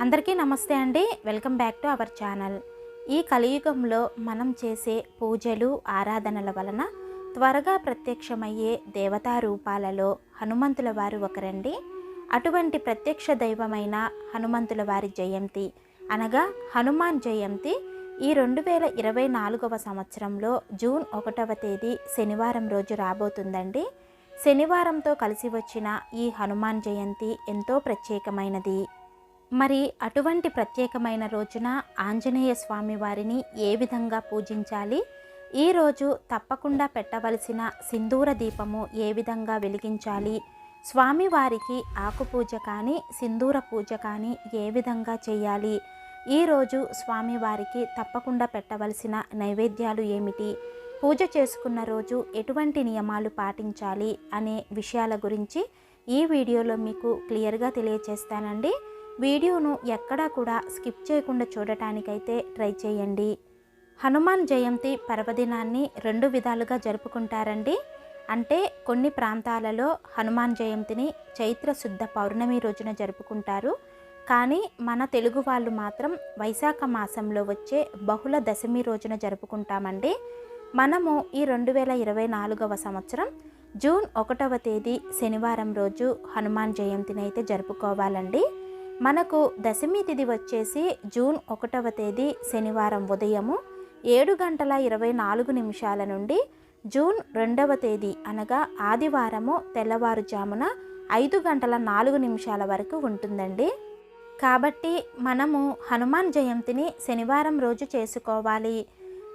అందరికీ నమస్తే అండి. Welcome back to our channel. ఈ కలియుగంలో మనం చేసే పూజలు ఆరాధనల వలన త్వరగా ప్రత్యక్షమయ్యే దేవతా రూపాలలో హనుమంతుల వారు ఒకరండి. అటువంటి ప్రత్యక్ష దైవమైన హనుమంతుల వారి జయంతి అనగా హనుమాన్ జయంతి ఈ 2024వ సంవత్సరంలో జూన్ 1వ తేదీ శనివారం రోజు రాబోతుందండి. శనివారంతో కలిసి వచ్చిన ఈ హనుమాన్ జయంతి ఎంతో ప్రత్యేకమైనది. మరి అటువంటి ప్రత్యేకమైన రోజున ఆంజనేయ స్వామి వారిని ఏ విధంగా పూజించాలి, ఈరోజు తప్పకుండా పెట్టవలసిన సింధూర దీపము ఏ విధంగా వెలిగించాలి, స్వామివారికి ఆకు పూజ కానీ సింధూర పూజ కానీ ఏ విధంగా చేయాలి, ఈరోజు స్వామివారికి తప్పకుండా పెట్టవలసిన నైవేద్యాలు ఏమిటి, పూజ చేసుకున్న రోజు ఎటువంటి నియమాలు పాటించాలి అనే విషయాల గురించి ఈ వీడియోలో మీకు క్లియర్గా తెలియచేస్తానండి. వీడియోను ఎక్కడా కూడా స్కిప్ చేయకుండా చూడటానికైతే ట్రై చేయండి. హనుమాన్ జయంతి పర్వదినాన్ని 2 విధాలుగా జరుపుకుంటారండి. అంటే కొన్ని ప్రాంతాలలో హనుమాన్ జయంతిని చైత్ర శుద్ధ పౌర్ణమి రోజున జరుపుకుంటారు. కానీ మన తెలుగు వాళ్ళు మాత్రం వైశాఖ మాసంలో వచ్చే బహుళ దశమి రోజున జరుపుకుంటామండి. మనము ఈ 2024వ సంవత్సరం జూన్ 1వ తేదీ శనివారం రోజు హనుమాన్ జయంతిని అయితే జరుపుకోవాలండి. మనకు దశమి తిథి వచ్చేసి జూన్ 1వ తేదీ శనివారం ఉదయము 7:24 నుండి జూన్ 2వ తేదీ అనగా ఆదివారము తెల్లవారుజామున 5:04 వరకు ఉంటుందండి. కాబట్టి మనము హనుమాన్ జయంతిని శనివారం రోజు చేసుకోవాలి.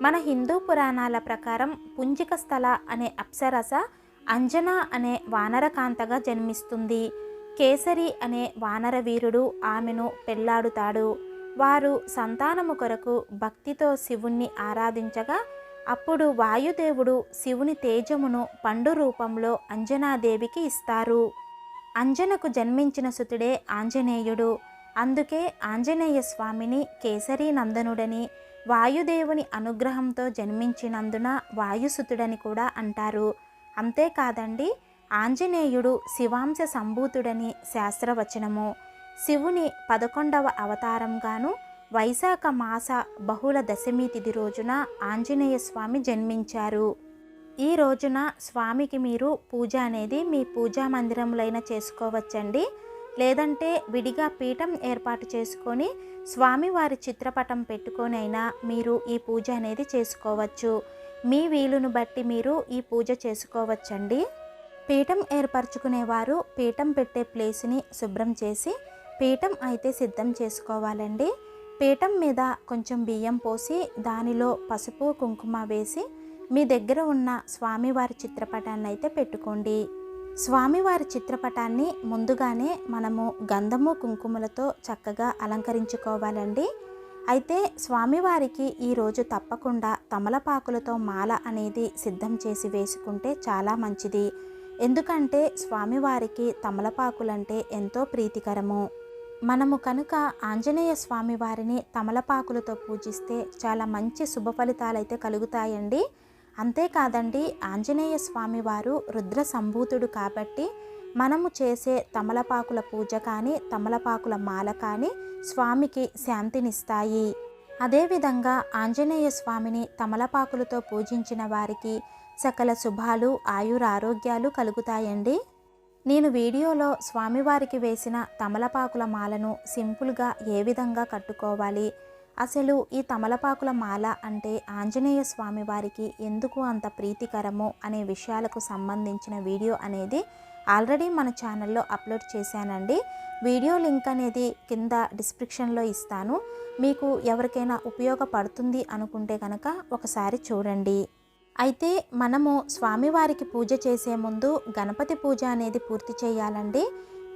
మన హిందూ పురాణాల ప్రకారం పుంజిక స్థల అనే అప్సరస అంజన అనే వానరకాంతగా జన్మిస్తుంది. కేసరి అనే వానర వీరుడు ఆమెను పెళ్లాడుతాడు. వారు సంతానము కొరకు భక్తితో శివుణ్ణి ఆరాధించగా అప్పుడు వాయుదేవుడు శివుని తేజమును పండు రూపంలో అంజనాదేవికి ఇస్తారు. అంజనకు జన్మించిన సుతుడే ఆంజనేయుడు. అందుకే ఆంజనేయ స్వామిని కేసరి నందనుడని, వాయుదేవుని అనుగ్రహంతో జన్మించినందున వాయుసుతుడని కూడా అంటారు. అంతేకాదండి, ఆంజనేయుడు శివాంశ సంభూతుడని శాస్త్రవచనము. శివుని 11వ అవతారంగాను వైశాఖ మాస బహుళ దశమి తిథి రోజున ఆంజనేయ స్వామి జన్మించారు. ఈ రోజున స్వామికి మీరు పూజ అనేది మీ పూజా మందిరంలో చేసుకోవచ్చండి. లేదంటే విడిగా పీఠం ఏర్పాటు చేసుకొని స్వామివారి చిత్రపటం పెట్టుకొనైనా మీరు ఈ పూజ అనేది చేసుకోవచ్చు. మీ వీలును బట్టి మీరు ఈ పూజ చేసుకోవచ్చండి. పీఠం ఏర్పరచుకునేవారు పీఠం పెట్టే ప్లేస్ని శుభ్రం చేసి పీఠం అయితే సిద్ధం చేసుకోవాలండి. పీఠం మీద కొంచెం బియ్యం పోసి దానిలో పసుపు కుంకుమ వేసి మీ దగ్గర ఉన్న స్వామివారి చిత్రపటాన్ని అయితే పెట్టుకోండి. స్వామివారి చిత్రపటాన్ని ముందుగానే మనము గంధము కుంకుమలతో చక్కగా అలంకరించుకోవాలండి. అయితే స్వామివారికి ఈరోజు తప్పకుండా తమలపాకులతో మాల అనేది సిద్ధం చేసి వేసుకుంటే చాలా మంచిది. ఎందుకంటే స్వామివారికి తమలపాకులంటే ఎంతో ప్రీతికరము. మనము కనుక ఆంజనేయ స్వామి వారిని తమలపాకులతో పూజిస్తే చాలా మంచి శుభ ఫలితాలైతే కలుగుతాయండి. అంతేకాదండి, ఆంజనేయ స్వామి వారు రుద్ర సంభూతుడు కాబట్టి మనము చేసే తమలపాకుల పూజ కానీ తమలపాకుల మాల కానీ స్వామికి శాంతినిస్తాయి. అదేవిధంగా ఆంజనేయ స్వామిని తమలపాకులతో పూజించిన వారికి సకల శుభాలు ఆయురారోగ్యాలు కలుగుతాయండి. నేను వీడియోలో స్వామివారికి వేసిన తమలపాకుల మాలను సింపుల్గా ఏ విధంగా కట్టుకోవాలి, అసలు ఈ తమలపాకుల మాల అంటే ఆంజనేయ స్వామి వారికి ఎందుకు అంత ప్రీతికరము అనే విషయాలకు సంబంధించిన వీడియో అనేది ఆల్రెడీ మన ఛానల్లో అప్లోడ్ చేశానండి. వీడియో లింక్ అనేది కింద డిస్క్రిప్షన్లో ఇస్తాను. మీకు ఎవరికైనా ఉపయోగపడుతుంది అనుకుంటే కనుక ఒకసారి చూడండి. అయితే మనము స్వామివారికి పూజ చేసే ముందు గణపతి పూజ అనేది పూర్తి చేయాలండి.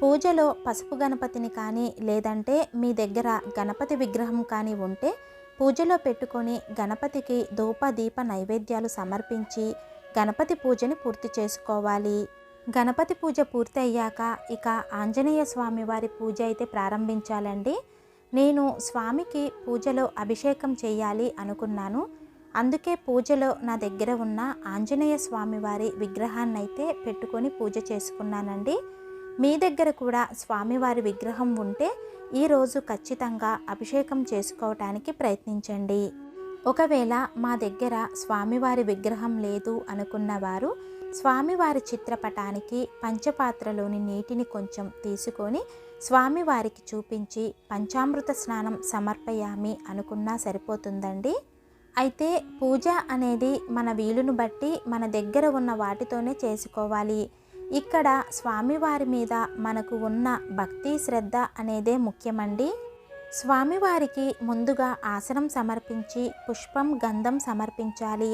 పూజలో పసుపు గణపతిని కానీ లేదంటే మీ దగ్గర గణపతి విగ్రహం కానీ ఉంటే పూజలో పెట్టుకొని గణపతికి ధూప దీప నైవేద్యాలు సమర్పించి గణపతి పూజని పూర్తి చేసుకోవాలి. గణపతి పూజ పూర్తి అయ్యాక ఇక ఆంజనేయ స్వామి వారి పూజ అయితే ప్రారంభించాలండి. నేను స్వామికి పూజలో అభిషేకం చేయాలి అనుకున్నాను. అందుకే పూజలో నా దగ్గర ఉన్న ఆంజనేయ స్వామి వారి విగ్రహాన్ని అయితే పెట్టుకొని పూజ చేసుకున్నానండి. మీ దగ్గర కూడా స్వామివారి విగ్రహం ఉంటే ఈరోజు ఖచ్చితంగా అభిషేకం చేసుకోవటానికి ప్రయత్నించండి. ఒకవేళ మా దగ్గర స్వామివారి విగ్రహం లేదు అనుకున్నవారు స్వామివారి చిత్రపటానికి పంచపాత్రలోని నీటిని కొంచెం తీసుకొని స్వామివారికి చూపించి పంచామృత స్నానం సమర్పయామి అనుకున్నా సరిపోతుందండి. అయితే పూజ అనేది మన వీలును బట్టి మన దగ్గర ఉన్న వాటితోనే చేసుకోవాలి. ఇక్కడ స్వామివారి మీద మనకు ఉన్న భక్తి శ్రద్ధ అనేదే ముఖ్యమండి. స్వామివారికి ముందుగా ఆసనం సమర్పించి పుష్పం గంధం సమర్పించాలి.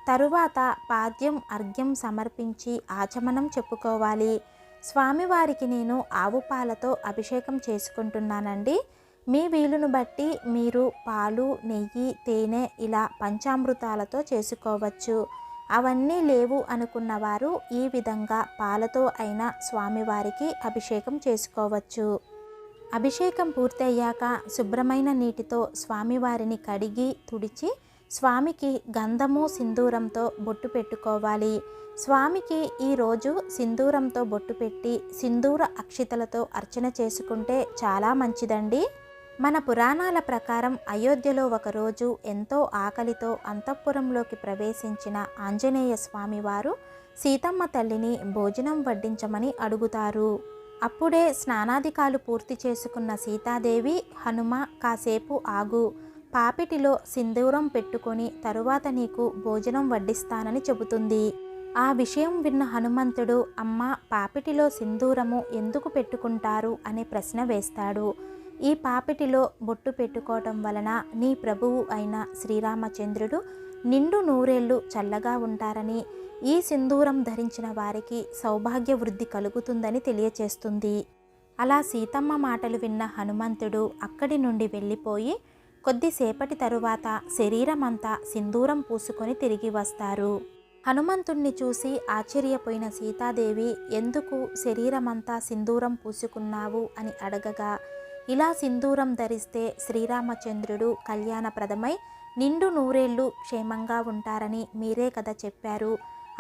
తరువాత పాద్యం అర్ఘ్యం సమర్పించి ఆచమనం చెప్పుకోవాలి. స్వామివారికి నేను ఆవు పాలతో అభిషేకం చేసుకుంటున్నానండి. మీ వీలును బట్టి మీరు పాలు నెయ్యి తేనె ఇలా పంచామృతాలతో చేసుకోవచ్చు. అవన్నీ లేవు అనుకున్నవారు ఈ విధంగా పాలతో అయినా స్వామివారికి అభిషేకం చేసుకోవచ్చు. అభిషేకం పూర్తయ్యాక శుభ్రమైన నీటితో స్వామివారిని కడిగి తుడిచి స్వామికి గంధము సింధూరంతో బొట్టు పెట్టుకోవాలి. స్వామికి ఈరోజు సింధూరంతో బొట్టు పెట్టి సింధూర అక్షితలతో అర్చన చేసుకుంటే చాలా మంచిదండి. మన పురాణాల ప్రకారం అయోధ్యలో ఒకరోజు ఎంతో ఆకలితో అంతఃపురంలోకి ప్రవేశించిన ఆంజనేయ స్వామివారు సీతమ్మ తల్లిని భోజనం వడ్డించమని అడుగుతారు. అప్పుడే స్నానాధికాలు పూర్తి చేసుకున్న సీతాదేవి హనుమ కాసేపు ఆగు, పాపిటిలో సింధూరం పెట్టుకొని తరువాత నీకు భోజనం వడ్డిస్తానని చెబుతుంది. ఆ విషయం విన్న హనుమంతుడు అమ్మ పాపిటిలో సింధూరము ఎందుకు పెట్టుకుంటారు అనే ప్రశ్న వేస్తాడు. ఈ పాపిటిలో బొట్టు పెట్టుకోవటం వలన నీ ప్రభువు అయిన శ్రీరామచంద్రుడు నిండు నూరేళ్లు చల్లగా ఉంటారని, ఈ సింధూరం ధరించిన వారికి సౌభాగ్య వృద్ధి కలుగుతుందని తెలియచేస్తుంది. అలా సీతమ్మ మాటలు విన్న హనుమంతుడు అక్కడి నుండి వెళ్ళిపోయి కొద్దిసేపటి తరువాత శరీరమంతా సింధూరం పూసుకొని తిరిగి వస్తారు. హనుమంతుణ్ణి చూసి ఆశ్చర్యపోయిన సీతాదేవి ఎందుకు శరీరమంతా సింధూరం పూసుకున్నావు అని అడగగా, ఇలా సింధూరం ధరిస్తే శ్రీరామచంద్రుడు కళ్యాణప్రదమై నిండు నూరేళ్లు క్షేమంగా ఉంటారని మీరే కదా చెప్పారు,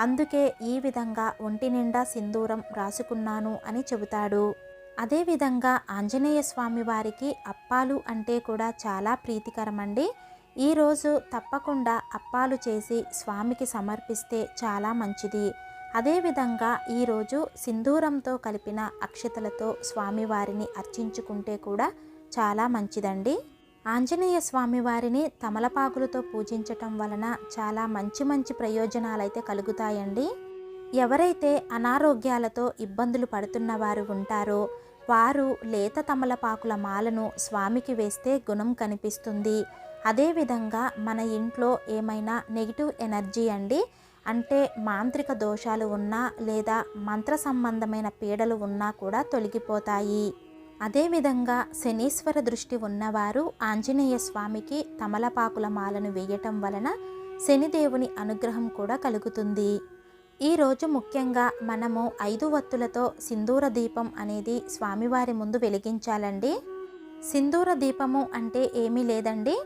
అందుకే ఈ విధంగా ఒంటి నిండా సింధూరం రాసుకున్నాను అని చెబుతాడు. అదేవిధంగా ఆంజనేయ స్వామి వారికి అప్పాలు అంటే కూడా చాలా ప్రీతికరమండి. ఈరోజు తప్పకుండా అప్పాలు చేసి స్వామికి సమర్పిస్తే చాలా మంచిది. అదేవిధంగా ఈరోజు సింధూరంతో కలిపిన అక్షతలతో స్వామివారిని అర్చించుకుంటే కూడా చాలా మంచిదండి. ఆంజనేయ స్వామివారిని తమలపాకులతో పూజించటం వలన చాలా మంచి ప్రయోజనాలైతే కలుగుతాయండి. ఎవరైతే అనారోగ్యాలతో ఇబ్బందులు పడుతున్న వారు ఉంటారో వారు లేత తమలపాకుల మాలను స్వామికి వేస్తే గుణం కనిపిస్తుంది. అదేవిధంగా మన ఇంట్లో ఏమైనా నెగిటివ్ ఎనర్జీ అండి, అంటే మాంత్రిక దోషాలు ఉన్నా లేదా మంత్ర సంబంధమైన పీడలు ఉన్నా కూడా తొలగిపోతాయి. అదేవిధంగా శనీశ్వర దృష్టి ఉన్నవారు ఆంజనేయ స్వామికి తమలపాకుల మాలను వేయటం వలన శనిదేవుని అనుగ్రహం కూడా కలుగుతుంది. ఈరోజు ముఖ్యంగా మనము 5 వత్తులతో సింధూర దీపం అనేది స్వామివారి ముందు వెలిగించాలండి. సింధూర దీపము అంటే ఏమీ లేదండి,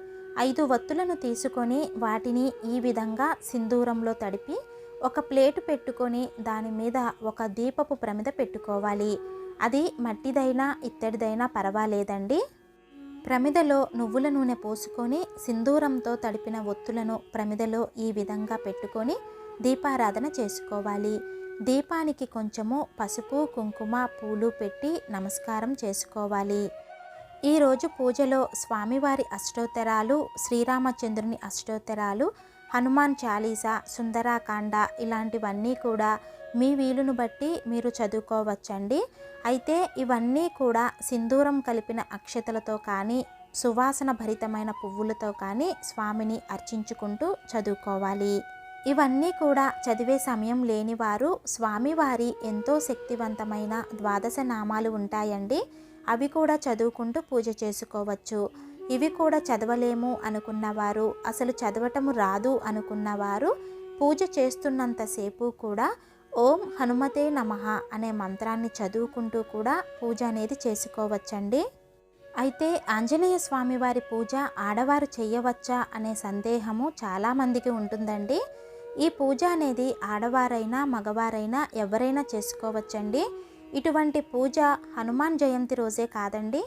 5 వత్తులను తీసుకొని వాటిని ఈ విధంగా సింధూరంలో తడిపి ఒక ప్లేటు పెట్టుకొని దాని మీద ఒక దీపపు ప్రమిద పెట్టుకోవాలి. అది మట్టిదైనా ఇత్తడిదైనా పర్వాలేదండి. ప్రమిదలో నువ్వుల నూనె పోసుకొని సింధూరంతో తడిపిన ఒత్తులను ప్రమిదలో ఈ విధంగా పెట్టుకొని దీపారాధన చేసుకోవాలి. దీపానికి కొంచెము పసుపు కుంకుమ పూలు పెట్టి నమస్కారం చేసుకోవాలి. ఈరోజు పూజలో స్వామివారి అష్టోత్తరాలు, శ్రీరామచంద్రుని అష్టోత్తరాలు, హనుమాన్ చాలీసా, సుందరాకాండ ఇలాంటివన్నీ కూడా మీ వీలును బట్టి మీరు చదువుకోవచ్చండి. అయితే ఇవన్నీ కూడా సింధూరం కలిపిన అక్షతలతో కానీ సువాసన భరితమైన పువ్వులతో కానీ స్వామిని అర్చించుకుంటూ చదువుకోవాలి. ఇవన్నీ కూడా చదివే సమయం లేని వారు స్వామివారి ఎంతో శక్తివంతమైన 12 నామాలు ఉంటాయండి, అవి కూడా చదువుకుంటూ పూజ చేసుకోవచ్చు. ఇవి కూడా చదవలేము అనుకున్నవారు, అసలు చదవటము రాదు అనుకున్నవారు పూజ చేస్తున్నంతసేపు కూడా ఓం హనుమతే నమః అనే మంత్రాన్ని చదువుకుంటూ కూడా పూజ అనేది చేసుకోవచ్చండి. అయితే ఆంజనేయ స్వామి వారి పూజ ఆడవారు చేయవచ్చా అనే సందేహము చాలామందికి ఉంటుందండి. ఈ పూజ అనేది ఆడవారైనా మగవారైనా ఎవరైనా చేసుకోవచ్చండి. ఇటువంటి పూజ హనుమాన్ జయంతి రోజే కాదండి,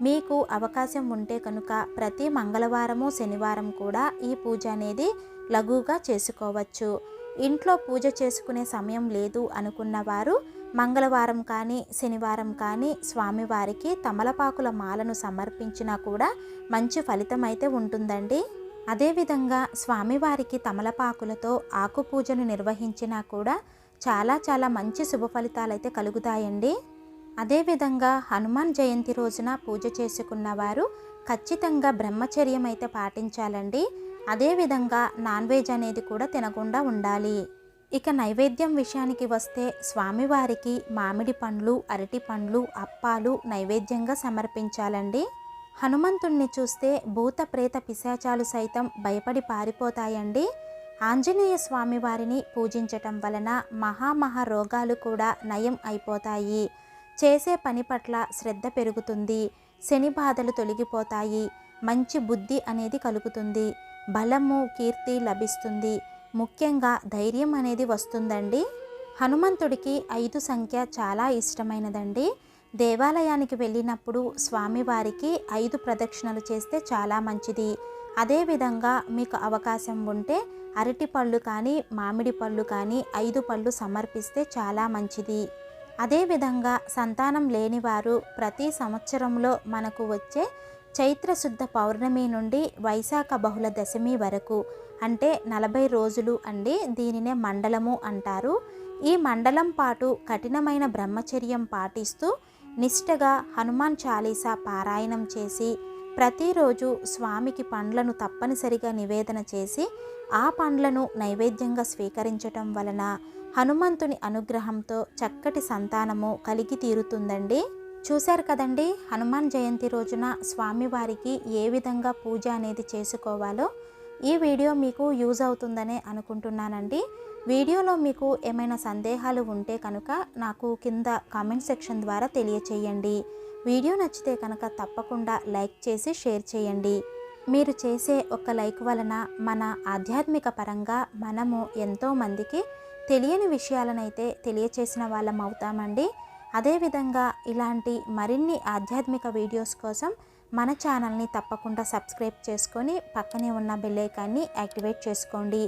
మీకు అవకాశం ఉంటే కనుక ప్రతి మంగళవారము శనివారం కూడా ఈ పూజ అనేది లఘువుగా చేసుకోవచ్చు. ఇంట్లో పూజ చేసుకునే సమయం లేదు అనుకున్న వారు మంగళవారం కానీ శనివారం కానీ స్వామివారికి తమలపాకుల మాలను సమర్పించినా కూడా మంచి ఫలితం అయితే ఉంటుందండి. అదేవిధంగా స్వామివారికి తమలపాకులతో ఆకు పూజను నిర్వహించినా కూడా చాలా మంచి శుభ ఫలితాలు అయితే కలుగుతాయండి. అదేవిధంగా హనుమాన్ జయంతి రోజున పూజ చేసుకున్న వారు ఖచ్చితంగా బ్రహ్మచర్యం అయితే పాటించాలండి. అదేవిధంగా నాన్ వెజ్ అనేది కూడా తినకుండా ఉండాలి. ఇక నైవేద్యం విషయానికి వస్తే స్వామివారికి మామిడి పండ్లు, అరటి పండ్లు, అప్పాలు నైవేద్యంగా సమర్పించాలండి. హనుమంతుణ్ణి చూస్తే భూత ప్రేత పిశాచాలు సైతం భయపడి పారిపోతాయండి. ఆంజనేయ స్వామి వారిని పూజించటం వలన మహా రోగాలు కూడా నయం అయిపోతాయి. చేసే పని పట్ల శ్రద్ధ పెరుగుతుంది. శని బాధలు తొలగిపోతాయి. మంచి బుద్ధి అనేది కలుగుతుంది. బలము, కీర్తి లభిస్తుంది. ముఖ్యంగా ధైర్యం అనేది వస్తుందండి. హనుమంతుడికి 5 సంఖ్య చాలా ఇష్టమైనదండి. దేవాలయానికి వెళ్ళినప్పుడు స్వామివారికి 5 ప్రదక్షిణలు చేస్తే చాలా మంచిది. అదేవిధంగా మీకు అవకాశం ఉంటే అరటి పళ్ళు కానీ మామిడి పళ్ళు కానీ 5 పళ్ళు సమర్పిస్తే చాలా మంచిది. అదేవిధంగా సంతానం లేనివారు ప్రతి సంవత్సరంలో మనకు వచ్చే చైత్రశుద్ధ పౌర్ణమి నుండి వైశాఖ బహుళ దశమి వరకు అంటే 40 రోజులు అండి. దీనినే మండలము అంటారు. ఈ మండలం పాటు కఠినమైన బ్రహ్మచర్యం పాటిస్తూ నిష్టగా హనుమాన్ చాలీసా పారాయణం చేసి ప్రతిరోజు స్వామికి పండ్లను తప్పనిసరిగా నివేదన చేసి ఆ పండ్లను నైవేద్యంగా స్వీకరించటం వలన హనుమంతుని అనుగ్రహంతో చక్కటి సంతానము కలిగి తీరుతుందండి. చూశారు కదండి, హనుమాన్ జయంతి రోజున స్వామివారికి ఏ విధంగా పూజ అనేది చేసుకోవాలో. ఈ వీడియో మీకు యూజ్ అవుతుందనే అనుకుంటున్నానండి. వీడియోలో మీకు ఏమైనా సందేహాలు ఉంటే కనుక నాకు కింద కామెంట్ సెక్షన్ ద్వారా తెలియచేయండి. వీడియో నచ్చితే కనుక తప్పకుండా లైక్ చేసి షేర్ చేయండి. మీరు చేసే ఒక లైక్ వలన మన ఆధ్యాత్మిక పరంగా మనము ఎంతోమందికి తెలియని విషయాలనైతే తెలియచేసిన వాళ్ళం అవుతామండి. అదేవిధంగా ఇలాంటి మరిన్ని ఆధ్యాత్మిక వీడియోస్ కోసం మన ఛానల్ని తప్పకుండా సబ్స్క్రైబ్ చేసుకొని పక్కనే ఉన్న బెల్ ఐకాన్ని యాక్టివేట్ చేసుకోండి.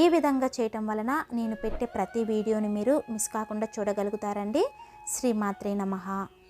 ఈ విధంగా చేయటం వలన నేను పెట్టే ప్రతి వీడియోని మీరు మిస్ కాకుండా చూడగలుగుతారండి. శ్రీమాత్రే నమః.